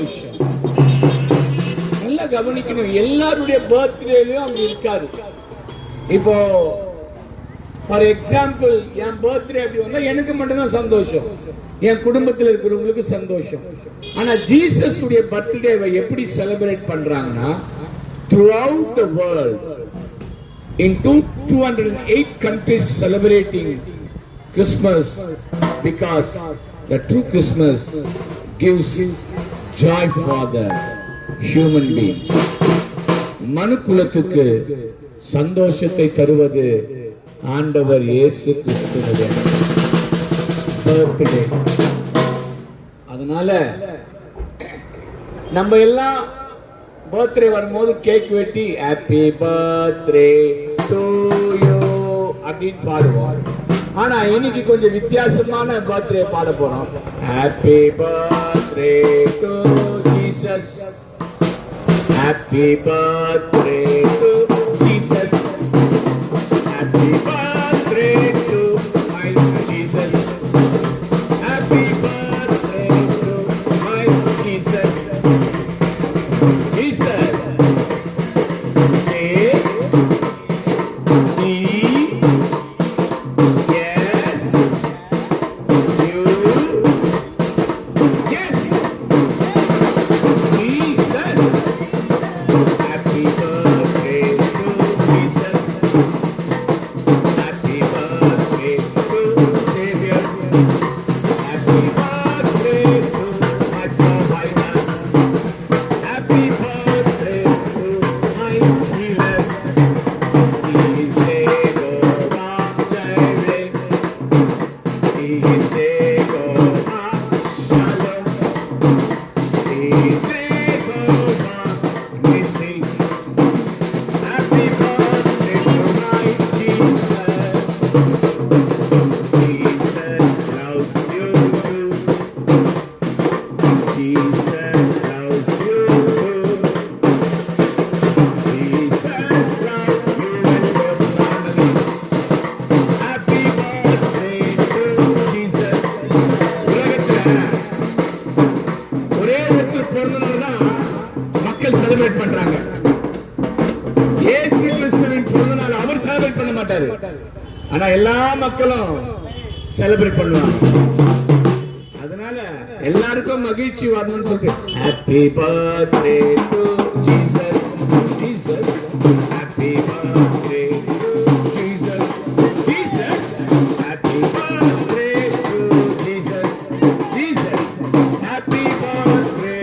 சந்தோஷம். நல்லா கவனிக்கணும், எல்லாருடைய பர்த்டேலயும் அப்படி இருக்காது. இப்போ ஃபார் எக்ஸாம்பிள் என் பர்த்டே அப்படி வந்தா எனக்கு மட்டும்தான் சந்தோஷம், என் குடும்பத்தில் இருக்கிறவங்களுக்கு சந்தோஷம். ஆனா ஜீசஸ் உடைய பர்த்டேவை எப்படி செலிப்ரேட் பண்றாங்கன்னா, throughout the world in 208 countries celebrating Christmas, because the true Christmas gives joy for the human beings. மனுக்குலத்துக்கு சந்தோஷத்தை தருவது ஆண்டவர் இயேசு கிறிஸ்துவினுடைய பர்த்டே. அதனால நம்ம எல்லாம் பர்த்டே வரும்போது கேக் வெட்டி ஹாப்பி பர்த்டே டு யூ அப்படின்னு பாடுவோம். ஆனா இன்னைக்கு கொஞ்சம் வித்தியாசமான பர்த்டே பாட போறோம். Happy birthday to Jesus, happy birthday to Jesus, happy birthday to my Jesus, happy birthday to my Jesus. ஆனா எல்லா மக்களும் செலிப்ரேட் பண்ணுவாங்க. அதனால எல்லாருக்கும் மகிழ்ச்சி வரணும்னு சொல்லிட்டு ஹாப்பி பர்த்டே டு